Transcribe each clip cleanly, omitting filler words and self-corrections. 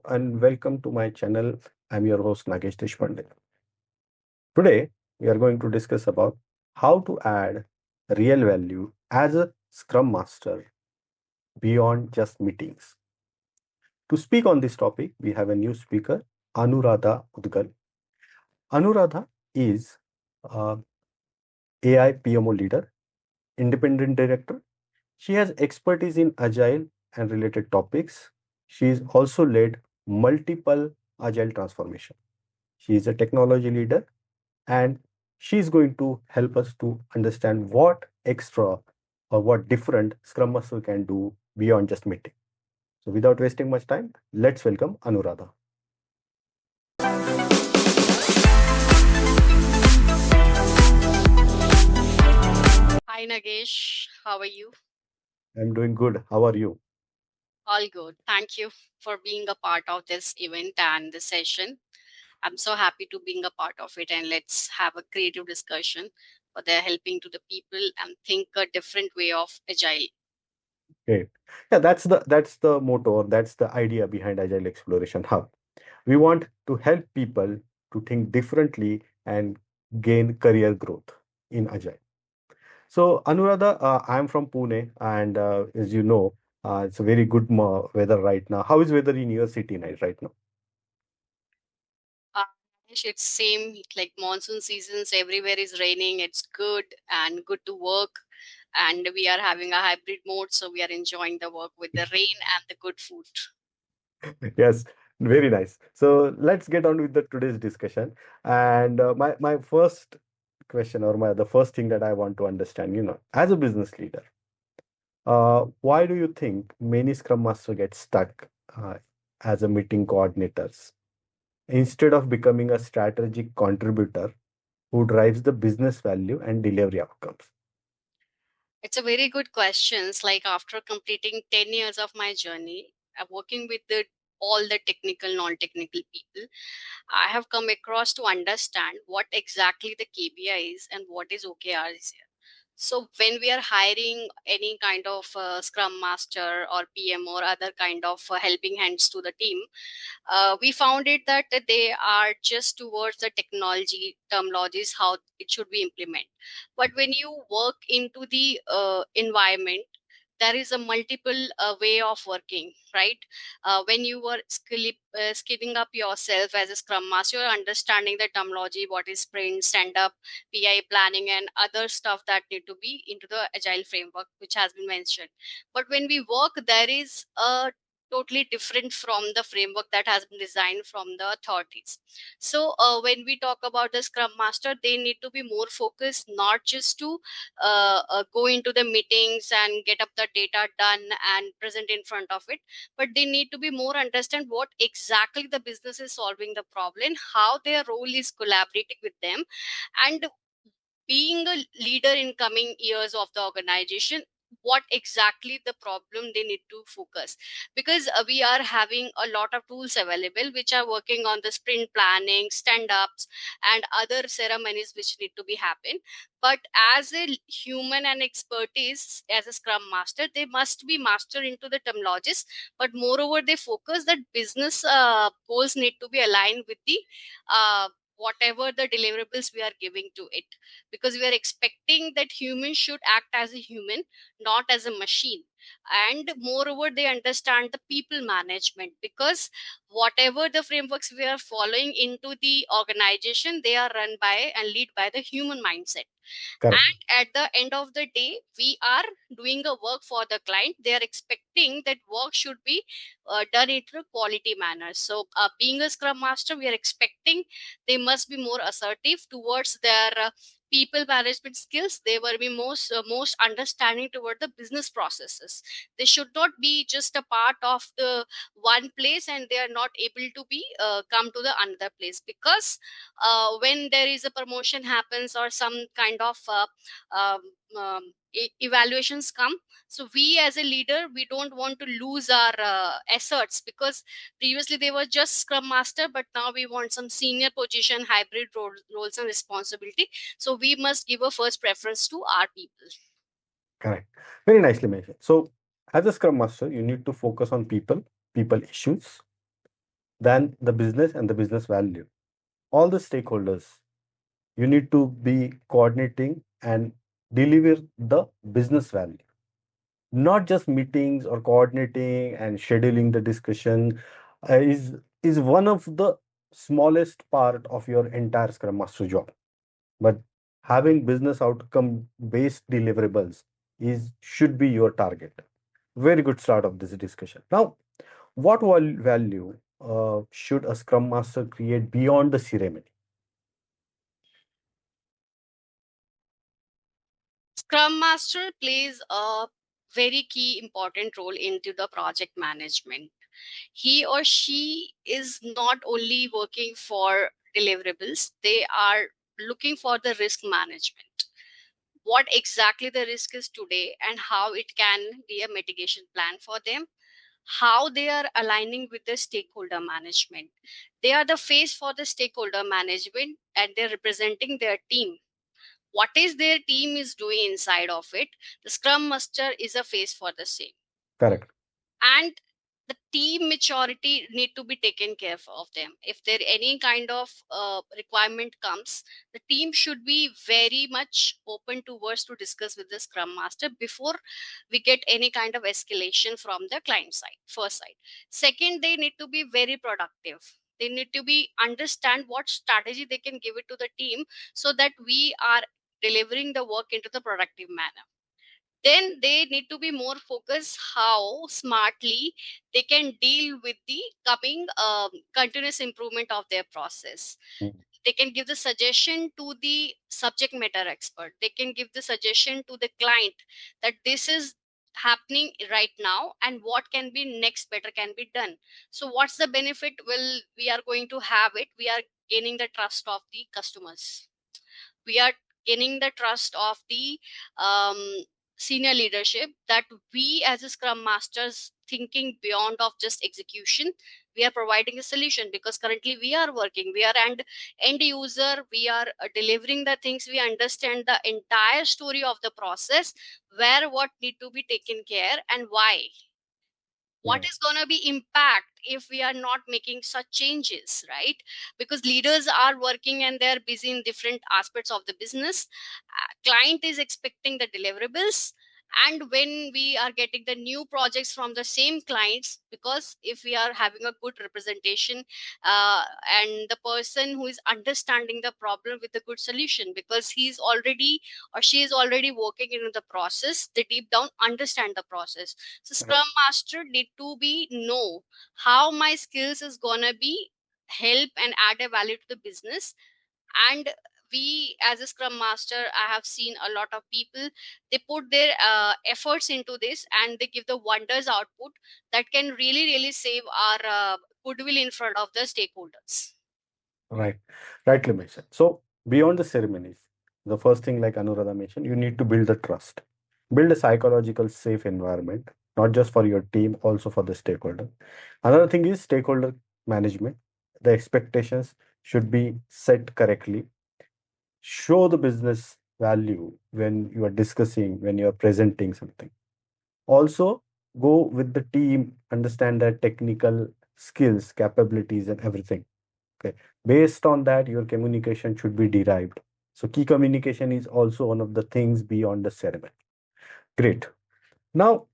and welcome to my channel. I'm your host Nagesh Deshpande. Today we are going to discuss about how to add real value as a Scrum Master beyond just meetings. To speak on this topic, we have a new speaker, Anuradha Udgal. Anuradha is AI PMO leader, independent director. She has expertise in Agile and related topics. She is also led multiple Agile transformation. She is a technology leader and she is going to help us to understand what extra or what different Scrum Master can do beyond just meeting. So without wasting much time, let's welcome Anuradha. Hi Nagesh, how are you? I'm doing good. How are you? All good. Thank you for being a part of this event and this session. I'm so happy to being a part of it, and let's have a creative discussion for their helping to the people and think a different way of agile. Great. Yeah, that's the motto or that's the idea behind Agile Exploration Hub. We want to help people to think differently and gain career growth in Agile. So, Anuradha, I'm from Pune, and as you know, it's a very good weather right now. How is weather in your city right now? Uh, Nagesh, it's same like monsoon seasons. Everywhere is raining. It's good and good to work, and we are having a hybrid mode, so we are enjoying the work with the rain and the good food. Yes, very nice. So let's get on with the today's discussion. And my first question or my the first thing that I want to understand, as a business leader, why do you think many Scrum Master get stuck as a meeting coordinators instead of becoming a strategic contributor who drives the business value and delivery outcomes? It's a very good question. It's like after completing 10 years of my journey, working with all the technical, non-technical people, I have come across to understand what exactly the KPI is and what is OKR is. So when we are hiring any kind of Scrum Master or PM or other kind of helping hands to the team, we found it that they are just towards the technology terminologies how it should be implemented. But when you work into the environment, there is a multiple way of working, right? When you were skilling up yourself as a scrum master, you're understanding the terminology, what is sprint, stand up, pi planning and other stuff that need to be into the agile framework which has been mentioned. But when we work, there is a totally different from the framework that has been designed from the authorities. So when we talk about the scrum master, they need to be more focused, not just to go into the meetings and get up the data done and present in front of it, but they need to be more understand what exactly the business is solving the problem, how their role is collaborating with them, and being a leader in coming years of the organization, what exactly the problem they need to focus. Because we are having a lot of tools available which are working on the sprint planning, stand ups and other ceremonies which need to be happen. But as a human and expertise as a scrum master, they must be master into the terminologies, but moreover they focus that business goals need to be aligned with the whatever the deliverables we are giving to it, because we are expecting that humans should act as a human, not as a machine. And moreover they understand the people management, because whatever the frameworks we are following into the organization, they are run by and lead by the human mindset. Correct. And at the end of the day, we are doing a work for the client. They are expecting that work should be done in a quality manner. So being a scrum master, we are expecting they must be more assertive towards their people management skills. They will be most understanding toward the business processes. They should not be just a part of the one place and they are not able to be come to the another place, because when there is a promotion happens or some kind of um, evaluations come, so we as a leader, we don't want to lose our asserts, because previously they were just scrum master, but now we want some senior position, hybrid roles and responsibility. So we must give a first preference to our people. Correct. Very nicely mentioned. So, as a Scrum Master, you need to focus on people, people issues, than the business and the business value. All the stakeholders, you need to be coordinating and deliver the business value, not just meetings or coordinating and scheduling the discussion is one of the smallest part of your entire Scrum Master job. But having business outcome based deliverables is should be your target. Very good start of this discussion. Now, what value should a Scrum Master create beyond the ceremony? Scrum Master plays a very key important role into the project management. He or she is not only working for deliverables, they are looking for the risk management. What exactly the risk is today and how it can be a mitigation plan for them, how they are aligning with the stakeholder management. They are the face for the stakeholder management and they're representing their team. What is their team is doing inside of it, the Scrum Master is a face for the same. Correct. And the team maturity need to be taken care of them. If there any kind of requirement comes, the team should be very much open towards to discuss with the Scrum Master before we get any kind of escalation from the client side, first side. Second, they need to be very productive. They need to be understand what strategy they can give it to the team so that we are delivering the work into the productive manner. Then they need to be more focused how smartly they can deal with the coming continuous improvement of their process. Mm. They can give the suggestion to the subject matter expert, they can give the suggestion to the client that this is happening right now and what can be next better can be done. So what's the benefit will we are going to have it, we are gaining the trust of the customers, we are gaining the trust of the um, senior leadership, that we as a Scrum Masters thinking beyond of just execution, we are providing a solution because currently we are working, we are end user, we are delivering the things, we understand the entire story of the process, where what need to be taken care and why, what Mm. is going to be impact if we are not making such changes, right? Because leaders are working and they're busy in different aspects of the business. Client is expecting the deliverables, and when we are getting the new projects from the same clients, because if we are having a good representation and the person who is understanding the problem with a good solution, because he's already or she is already working in the process, they deep down understand the process. So Right. Scrum Master need to be know how my skills is gonna be help and add a value to the business. And we as a Scrum Master, I have seen a lot of people, they put their efforts into this and they give the wonders output that can really save our goodwill in front of the stakeholders. Right. Rightly mentioned. So beyond the ceremonies, the first thing, like Anuradha mentioned, you need to build the trust. Build a psychological safe environment, not just for your team, also for the stakeholder. Another thing is stakeholder management. The expectations should be set correctly. Show the business value when you are discussing, when you are presenting something. Also, go with the team, understand their technical skills, capabilities, and everything. Okay. Based on that, your communication should be derived. So key communication is also one of the things beyond the ceremony. Great. Now,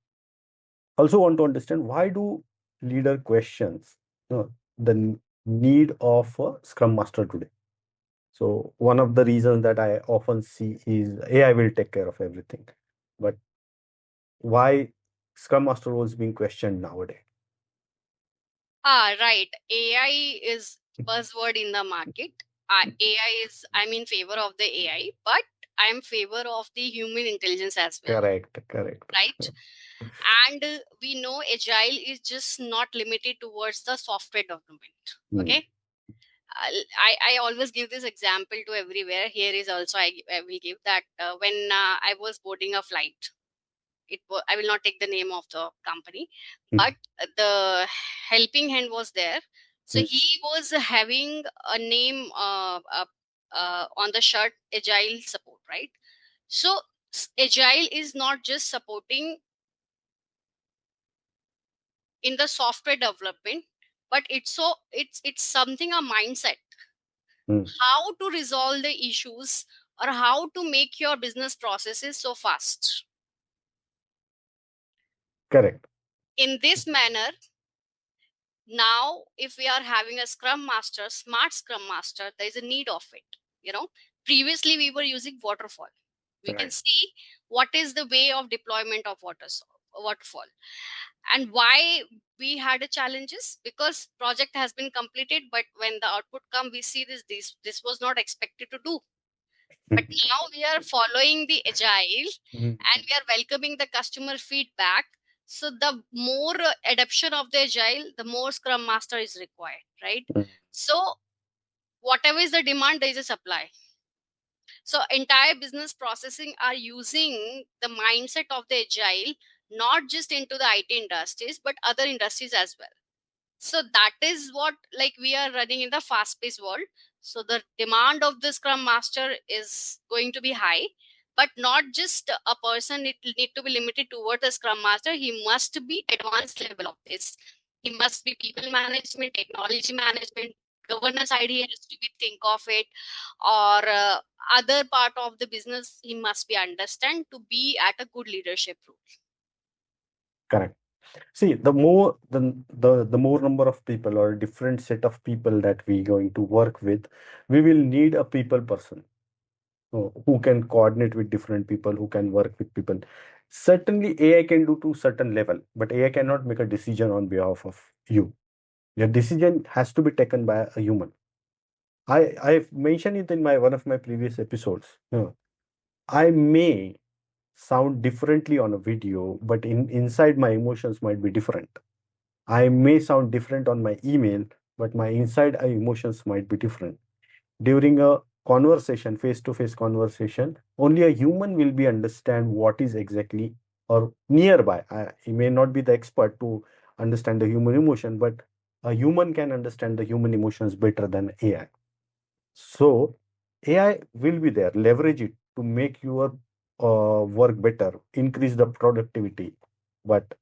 also want to understand why do leader questions the need of a Scrum Master today? So one of the reasons that I often see is AI will take care of everything. But why Scrum Master roles being questioned nowadays? Right, AI is buzzword in the market. AI is, I'm in favor of the AI, but I'm favor of the human intelligence as well, Correct, correct. right? And we know Agile is just not limited towards the software development. Hmm. Okay. I always give this example to everywhere. Here is also I will give that when I was boarding a flight, I will not take the name of the company, Hmm. but the helping hand was there. So Hmm. he was having a name on the shirt, Agile support, right? So Agile is not just supporting in the software development. but it's something a mindset, Mm. how to resolve the issues or how to make your business processes so fast. Correct. In this manner, now if we are having a scrum master, smart scrum master, there is a need of it. You know, previously we were using waterfall. We can Right. see what is the way of deployment of waterfall, and why we had a challenges, because project has been completed, but when the output come, we see this was not expected to do. But now we are following the agile, and we are welcoming the customer feedback. So the more adoption of the agile, the more scrum master is required, right? So whatever is the demand, there is a supply. So entire business processing are using the mindset of the agile, not just into the IT industries, but other industries as well. So that is what, like, we are running in the fast paced world. So the demand of the scrum master is going to be high, but not just a person it need to be limited toward the scrum master. He must be advanced level of this. He must be people management, technology management, governance side, he has to be think of it, or other part of the business he must be understand to be at a good leadership role. Correct. See, the more number of people or different set of people that we going to work with, we will need a people person who can coordinate with different people, who can work with people. Certainly, AI can do to certain level, but AI cannot make a decision on behalf of you. Your decision has to be taken by a human. I've mentioned it in my one of my previous episodes. I may sound differently on a video, but inside my emotions might be different. I may sound different on my email, but my inside emotions might be different. During a conversation, face-to-face conversation, only a human will be understand what is exactly or nearby. He may not be the expert to understand the human emotion, but a human can understand the human emotions better than AI. So AI will be there, leverage it to make your work better, increase the productivity. But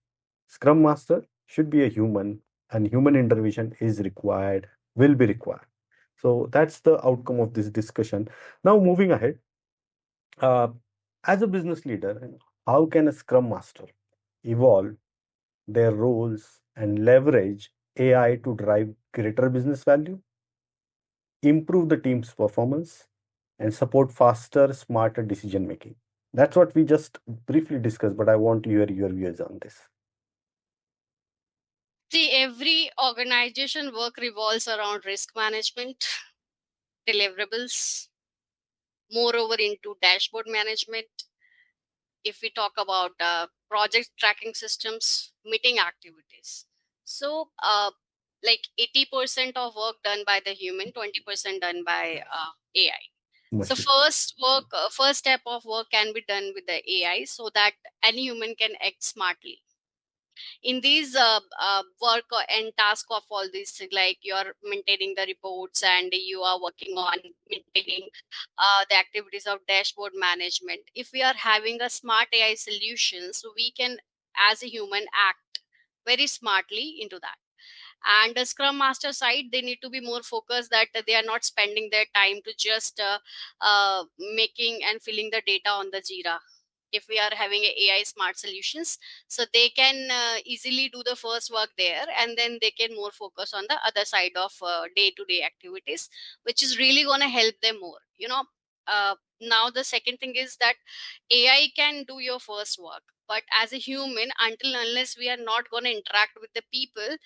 Scrum Master should be a human, and human intervention is required, will be required. So that's the outcome of this discussion. Now, moving ahead, uh, as a business leader, how can a Scrum Master evolve their roles and leverage AI to drive greater business value, improve the team's performance, and support faster, smarter decision making? That's what we just briefly discussed, but I want to hear your views on this. See, every organization work revolves around risk management, deliverables, moreover into dashboard management. If we talk about project tracking systems, meeting activities. So, like 80% of work done by the human, 20% done by AI. So Machine. first step of work can be done with the AI so that any human can act smartly in these work and task of all this, like you're maintaining the reports and you are working on maintaining the activities of dashboard management. If we are having a smart AI solution, so we can as a human act very smartly into that. And the scrum master side, they need to be more focused that they are not spending their time to just making and filling the data on the Jira. If we are having a AI smart solutions, so they can easily do the first work there, and then they can more focus on the other side of day-to-day activities, which is really going to help them more, now the second thing is that AI can do your first work, but as a human, until unless we are not going to interact with the people,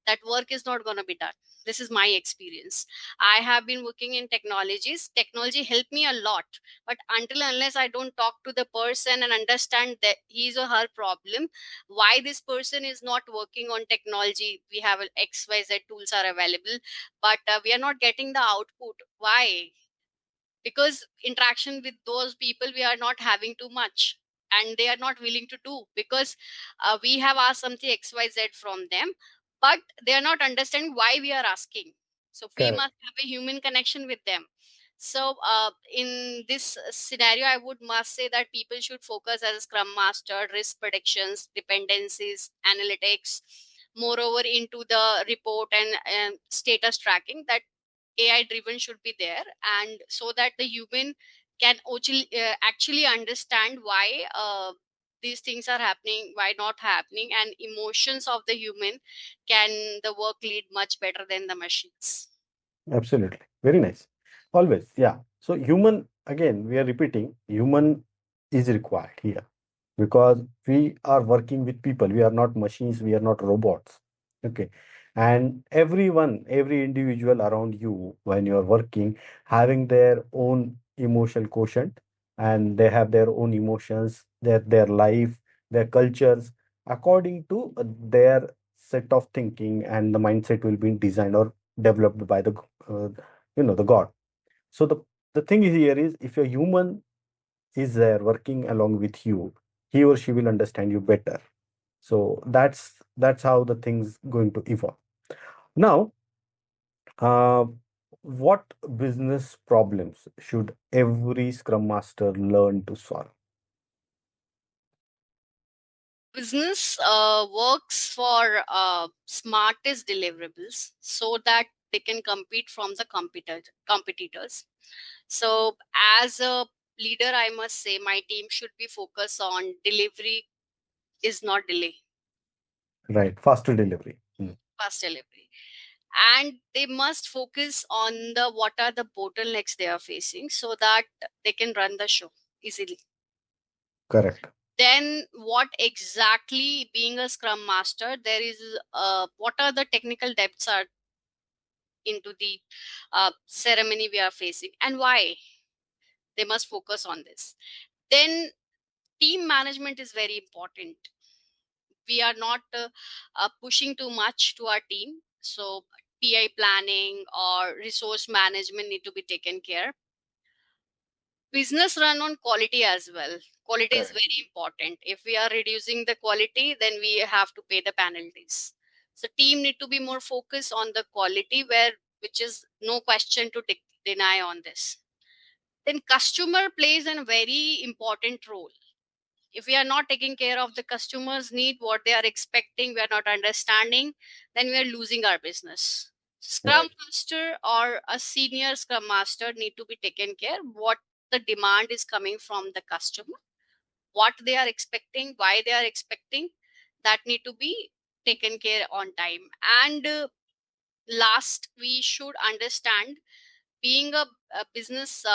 that work is not going to be done. This is my experience. I have been working in technologies. Technology helped me a lot, but until unless I don't talk to the person and understand that his or her problem, why this person is not working on technology, we have XYZ tools are available, but we are not getting the output. Why? Because interaction with those people we are not having too much, and they are not willing to do, because we have asked something XYZ from them, but they are not understanding why we are asking. So we Correct. must have a human connection with them. So in this scenario, I would must say that people should focus as a scrum master, risk predictions, dependencies, analytics, moreover into the report and status tracking, that AI driven should be there, and so that the human can actually understand why these things are happening, why not happening, and emotions of the human can the work lead much better than the machines. Absolutely. Very nice. Always. Yeah. So human, again, we are repeating, human is required here because we are working with people. We are not machines. We are not robots. Okay. And everyone, every individual around you, when you are working, having their own emotional quotient, and they have their own emotions, their life, their cultures, according to their set of thinking, and the mindset will be designed or developed by uh, the God. So the thing here is, if a human is there working along with you, he or she will understand you better. So that's how the things going to evolve. Now, uh, what business problems should every Scrum Master learn to solve? Business works for smartest deliverables so that they can compete from the competitors. So as a leader, I must say my team should be focused on delivery is not delay, Right, faster delivery. Mm, fast delivery. And they must focus on the what are the bottlenecks they are facing so that they can run the show easily. correct. Then what exactly being a scrum master, there is what are the technical depths are into the ceremony we are facing and why they must focus on this. Then team management is very important. We are not pushing too much to our team, so PI planning or resource management need to be taken care. Business run on quality as well. Quality is Correct. very important. If we are reducing the quality, then we have to pay the penalties. So team need to be more focused on the quality, where which is no question to deny on this. Then customer plays a very important role. If we are not taking care of the customers need, what they are expecting, we are not understanding, then we are losing our business. Scrum Right. master or a senior scrum master need to be taken care what the demand is coming from the customer, what they are expecting, why they are expecting, that need to be taken care on time. And last, we should understand, being a business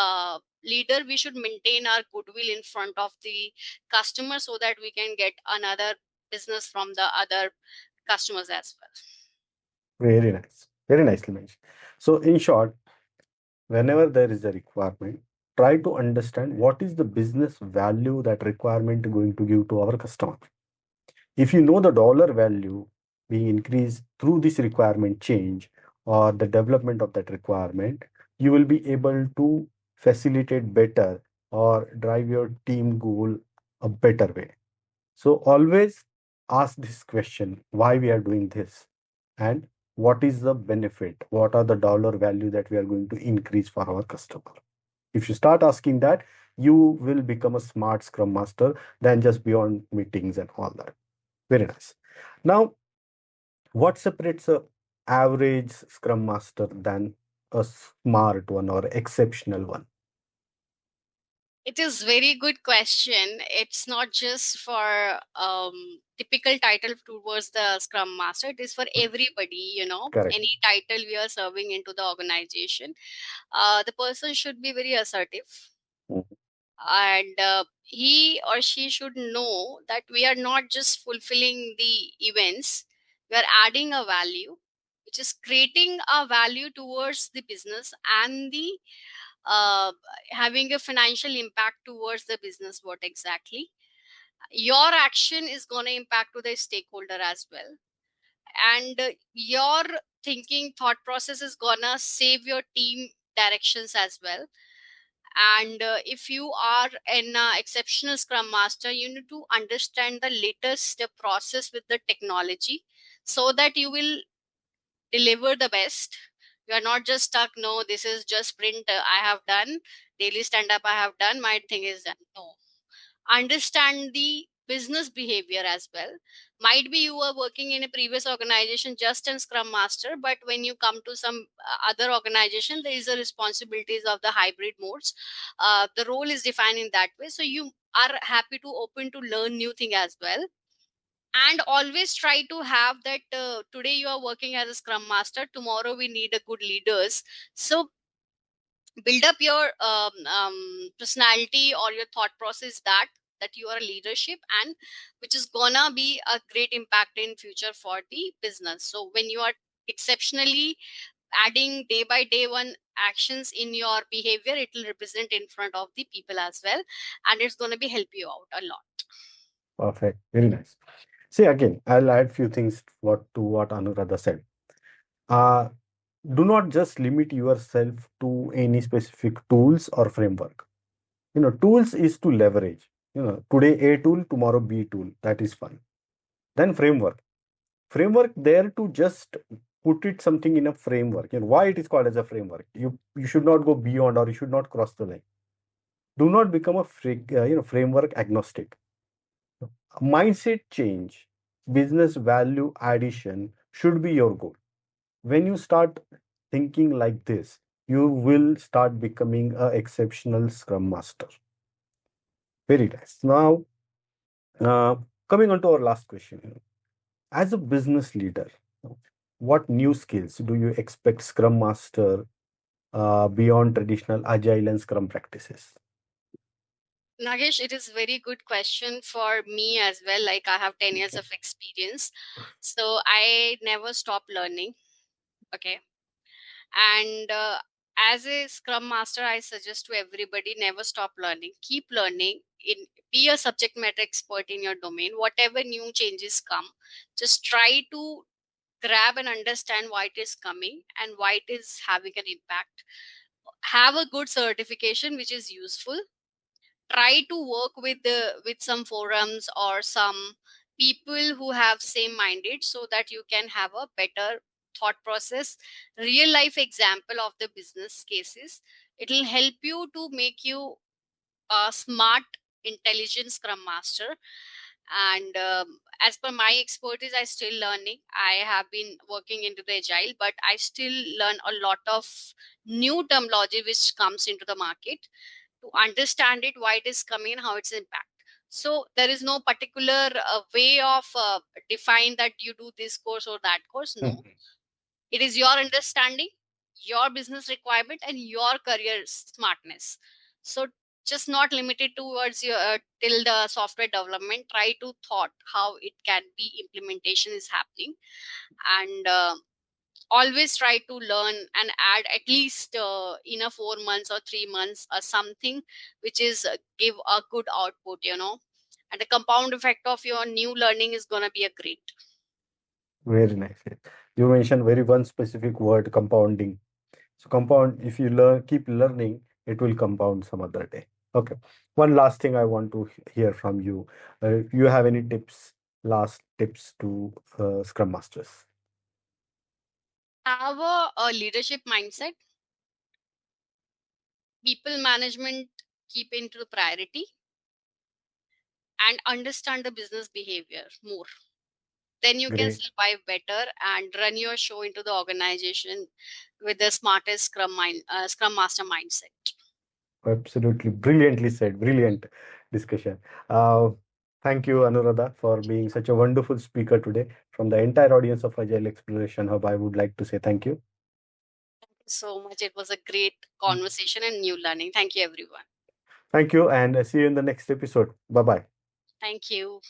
leader, we should maintain our goodwill in front of the customer so that we can get another business from the other customers as well. Very nice. Very nicely mentioned. So in short, whenever there is a requirement, try to understand what is the business value that requirement going to give to our customer. If you know the dollar value being increased through this requirement change or the development of that requirement, you will be able to facilitate better or drive your team goal a better way. So always ask this question, why we are doing this, and what is the benefit? What are the dollar value that we are going to increase for our customer? If you start asking that, you will become a smart Scrum Master than just beyond meetings and all that. Very nice. Now, what separates a average Scrum Master than a smart one or exceptional one? It is very good question. It's not just for typical title towards the scrum master, it is for everybody, Correct. any title we are serving into the organization. The person should be very assertive, Mhm. and he or she should know that we are not just fulfilling the events, we are adding a value, which is creating a value towards the business and the uh, having a financial impact towards the business. What exactly your action is going to impact to the stakeholder as well, and your thinking thought process is gonna save your team directions as well. And if you are an exceptional scrum master, you need to understand the latest process with the technology so that you will deliver the best. You are not just stuck, no, this is just sprint, I have done daily stand up, I have done, my thing is done. No, understand the business behavior as well. Might be you were working in a previous organization just in Scrum Master, but when you come to some other organization, there is a responsibilities of the hybrid modes. The role is defined in that way, so you are happy to open to learn new thing as well. And always try to have that, today you are working as a Scrum Master, tomorrow we need a good leaders. So build up your personality or your thought process, that you are a leadership, and which is gonna be a great impact in future for the business. So when you are exceptionally adding day by day one actions in your behavior, it will represent in front of the people as well, and it's going to be help you out a lot. Perfect. Very nice. See, again, I'll add few things what Anuradha said. Uh, do not just limit yourself to any specific tools or framework. Tools is to leverage. Today A tool, tomorrow B tool. That is fine. Then framework. Framework there to just put it something in a framework. Why it is called as a framework. You should not go beyond, or you should not cross the line. Do not become a framework agnostic. Mindset change, business value addition should be your goal. When you start thinking like this, you will start becoming a exceptional Scrum Master. Very nice. Now, uh, coming on to our last question. As a business leader, what new skills do you expect Scrum Master beyond traditional Agile and Scrum practices? Nagesh, it is very good question for me as well. Like I have 10 years of experience, so I never stop learning. Okay. And as a Scrum Master, I suggest to everybody, never stop learning, keep learning, in be a subject matter expert in your domain. Whatever new changes come, just try to grab and understand why it is coming and why it is having an impact. Have a good certification which is useful. Try to work with some forums or some people who have same minded, so that you can have a better thought process, real life example of the business cases. It will help you to make you a smart, intelligent Scrum Master. And as per my expertise, I still learning. I have been working into the Agile, but I still learn a lot of new terminology which comes into the market, to understand it, why it is coming and how it's impact. So there is no particular way of define that you do this course or that course. No, Mhm. it is your understanding, your business requirement, and your career smartness. So just not limited towards your till the software development. Try to thought how it can be implementation is happening. And always try to learn and add at least in a 4 months or 3 months something which is give a good output. And the compound effect of your new learning is going to be a great. Very nice. You mentioned very one specific word, compounding. So compound, if you keep learning, it will compound some other day. Okay. One last thing I want to hear from you. You have any last tips to Scrum Masters? Have a leadership mindset, people management, keep into the priority, and understand the business behavior more. Then you can Great. survive better and run your show into the organization with the smartest scrum master mindset. Absolutely brilliantly said. Brilliant discussion. Uh, Thank you, Anuradha, for being such a wonderful speaker today. From the entire audience of Agile Exploration Hub, I would like to say thank you. So much. It was a great conversation and new learning. Thank you, everyone. Thank you, and see you in the next episode. Bye bye. Thank you.